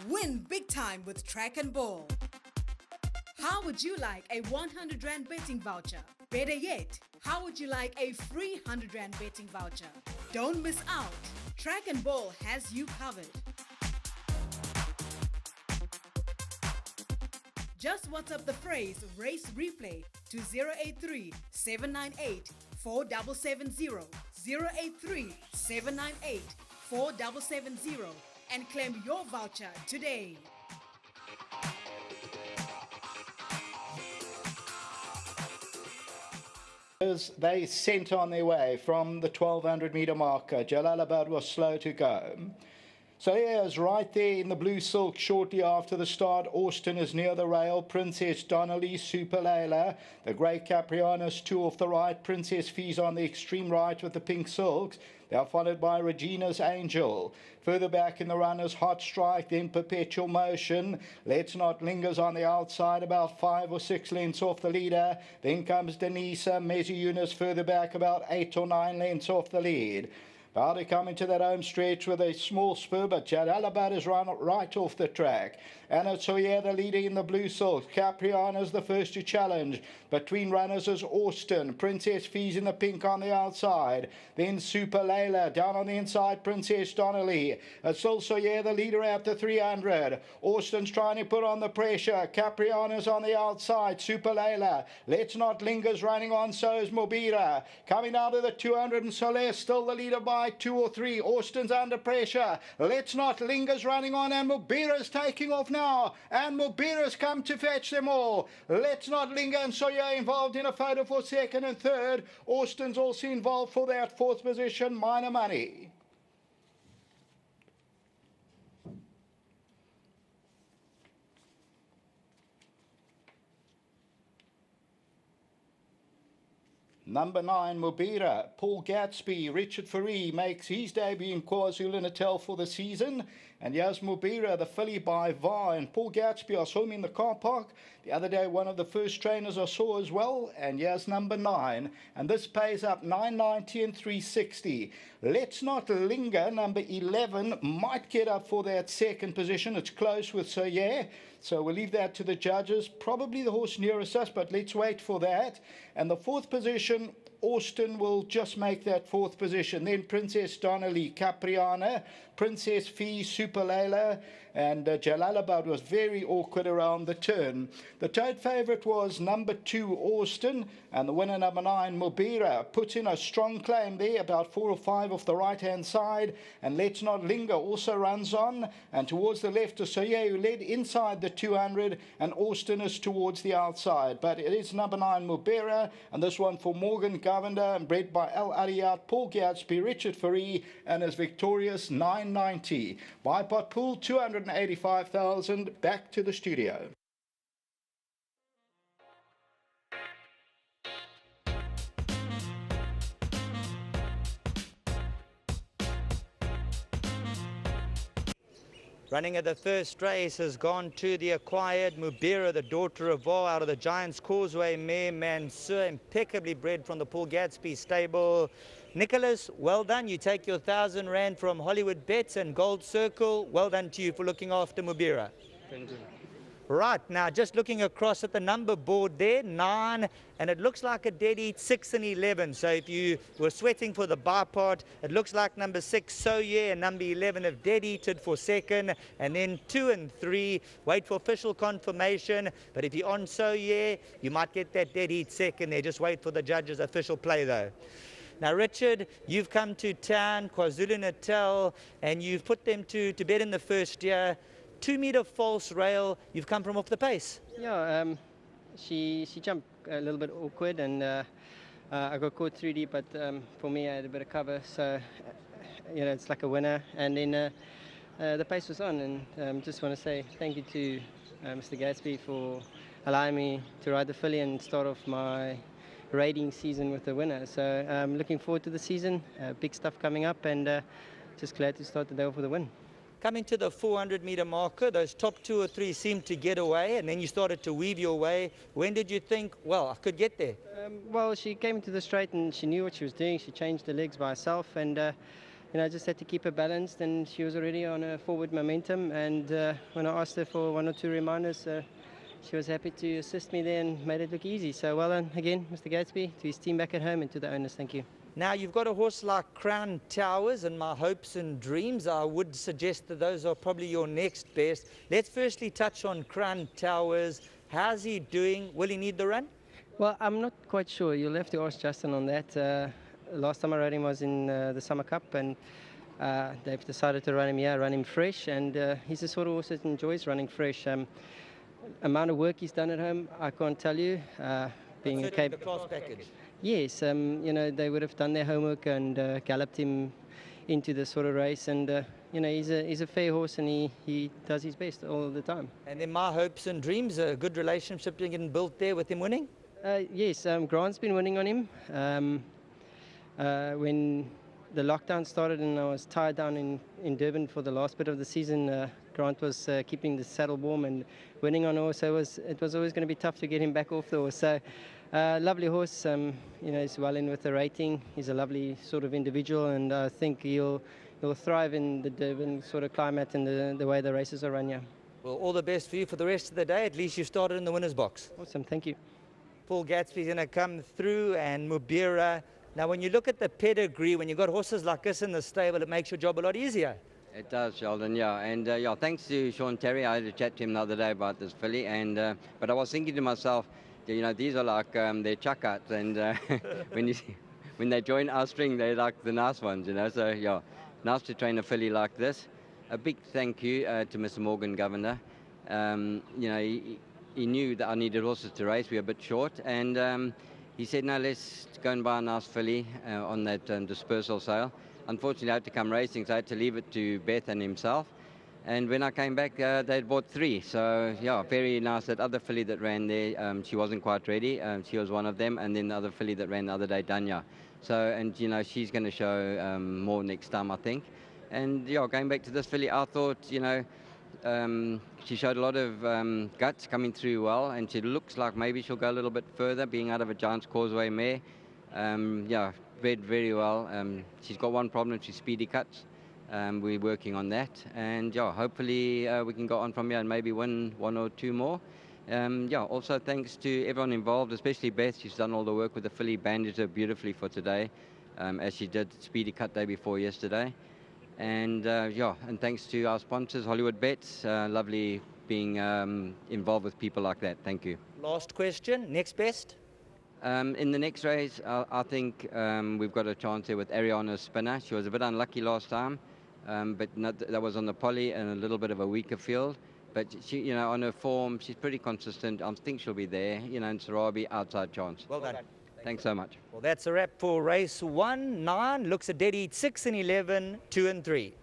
Win big time with Track and Ball. How would you like a 100 Rand betting voucher? Better yet, how would you like a free 100 Rand betting voucher? Don't miss out. Track and Ball has you covered. Just WhatsApp the phrase Race Replay to 083 798 4770, 083 798 4770 and claim your voucher today. They sent on their way from the 1200 meter marker. Jalalabad was slow to go. So here's right there in the blue silk shortly after the start. Austin is near the rail. Princess Donnelly, Super Layla. The Grey Caprianus, two off the right. Princess Fees on the extreme right with the pink silks. They are followed by Regina's Angel. Further back in the runners, Hot Strike, then Perpetual Motion. Let's Not Lingers on the outside, about 5 or 6 lengths off the leader. Then comes Denisa, Mezi Yunus further back, about 8 or 9 lengths off the lead. About to come into that home stretch with a small spur, but Jalalabad is run right off the track. And it's Soyer, the leader in the blue silk. Capriana is the first to challenge. Between runners is Austin. Princess Fees in the pink on the outside. Then Super Layla. Down on the inside, Princess Donnelly. It's still Soyer, the leader at the 300. Austin's trying to put on the pressure. Capriana's on the outside. Super Layla. Let's Not Lingers running on, so is MOOBHEERA. Coming out of the 200 and Soler still the leader by 2 or 3. Austin's under pressure. Let's Not Lingers running on, and MOOBHEERA's taking off now. And MOOBHEERA's come to fetch them all. Let's Not Linger and Soyer involved in a photo for second and third. Austin's also involved for that fourth position. Minor money. Number 9, MOOBHEERA. Paul Gatsby, Richard Fourie makes his debut in KwaZulu-Natal for the season. And here's MOOBHEERA, the filly by VAR. And Paul Gatsby, I saw him in the car park the other day, one of the first trainers I saw as well. And here's number 9. And this pays up 990 and 360. Let's Not Linger, number 11, might get up for that second position. It's close with Soyer. So we'll leave that to the judges. Probably the horse nearest us, but let's wait for that. And the fourth position, Austin will just make that fourth position. Then Princess Donnelly, Capriana, Princess Fee, Super Layla, and Jalalabad was very awkward around the turn. The tote favourite was number 2, Austin, and the winner, number 9, MOOBHEERA, puts in a strong claim there, about 4 or 5 off the right-hand side, and Let's Not Linger also runs on, and towards the left is Soyer, who led inside the 200, and Austin is towards the outside. But it is number 9, MOOBHEERA, and this one for Morgan Govender, and bred by Al Ariyat, Paul Gatsby, Richard Fourie, and is victorious 990. Bipot pool 285,000. Back to the studio. Running at the first race has gone to the acquired MOOBHEERA, the daughter of VAR, out of the Giants Causeway mare Mansur, impeccably bred from the Paul Gatsby stable. Nicholas, well done. You take your 1,000 Rand from Hollywoodbets and Gold Circle. Well done to you for looking after MOOBHEERA. Thank you. Right, now just looking across at the number board there, 9, and it looks like a dead eat, 6 and 11. So if you were sweating for the bipart, it looks like number 6, Soyer, and number 11 have dead eated for second, and then 2 and 3, wait for official confirmation. But if you're on Soyer, you might get that dead eat second there. Just wait for the judge's official play though. Now, Richard, you've come to town, KwaZulu-Natal, and you've put them to bed in the first year. 2-meter false rail, you've come from off the pace. Yeah, she jumped a little bit awkward, and I got caught 3D, but for me I had a bit of cover, so you know, it's like a winner. And then the pace was on, and just want to say thank you to Mr. Gatsby for allowing me to ride the filly and start off my raiding season with the winner. So I'm looking forward to the season, big stuff coming up, and just glad to start the day off with a win. Coming to the 400-meter marker, those top 2 or 3 seemed to get away, and then you started to weave your way. When did you think, well, I could get there? Well, she came into the straight and she knew what she was doing. She changed the legs by herself, and I just had to keep her balanced, and she was already on a forward momentum. And when I asked her for 1 or 2 reminders, she was happy to assist me there and made it look easy. So well done again, Mr. Gatsby, to his team back at home and to the owners. Thank you. Now, you've got a horse like Crown Towers and My Hopes and Dreams. I would suggest that those are probably your next best. Let's firstly touch on Crown Towers. How's he doing? Will he need the run? Well, I'm not quite sure. You'll have to ask Justin on that. Last time I rode him was in the Summer Cup, and they've decided to run him here, run him fresh, and he's the sort of horse that enjoys running fresh. Amount of work he's done at home, I can't tell you. Being a the class package. Yes, they would have done their homework and galloped him into this sort of race, and he's a fair horse, and he does his best all the time. And then My Hopes and Dreams, a good relationship getting built there with him winning? Yes, Grant's been winning on him. When the lockdown started and I was tied down in Durban for the last bit of the season, Grant was keeping the saddle warm and winning on horse. So it was always going to be tough to get him back off the horse. So lovely horse. He's well in with the rating. He's a lovely sort of individual, and I think he'll thrive in the Durban sort of climate and the way the races are run here. Well, all the best for you for the rest of the day. At least you started in the winner's box. Awesome, thank you. Paul Gatsby's going to come through, and MOOBHEERA. Now, when you look at the pedigree, when you've got horses like this in the stable, it makes your job a lot easier. It does, Sheldon, yeah. And thanks to Sean Terry. I had a chat to him the other day about this filly, and but I was thinking to myself, these are like their chuckouts, and when they join our string, they're like the nice ones, So yeah, nice to train a filly like this. A big thank you to Mr. Morgan, Governor. He knew that I needed horses to race. We were a bit short, and he said, no, let's go and buy a nice filly on that dispersal sale. Unfortunately, I had to come racing, so I had to leave it to Beth and himself. And when I came back, they'd bought 3. So, yeah, very nice. That other filly that ran there, she wasn't quite ready. She was one of them. And then the other filly that ran the other day, Danya. So, and, she's going to show more next time, I think. And, yeah, going back to this filly, I thought, she showed a lot of guts coming through well, and she looks like maybe she'll go a little bit further, being out of a Giant's Causeway mare. Bred very well. She's got one problem, she's speedy cuts. We're working on that, and hopefully we can go on from here and maybe win 1 or 2 more. Also thanks to everyone involved, especially Beth. She's done all the work with the filly, bandaged her beautifully for today, as she did speedy cut day before yesterday. And and thanks to our sponsors, Hollywoodbets. Lovely being involved with people like that. Thank you. Last question, next best? In the next race, I think we've got a chance here with Ariana Spinner. She was a bit unlucky last time, but that was on the poly and a little bit of a weaker field. But she, on her form, she's pretty consistent. I think she'll be there. And Sarabi, outside chance. Well done. Thanks so much. Well, that's a wrap for race 1. 9 looks a dead heat. 6 and 11, 2 and 3.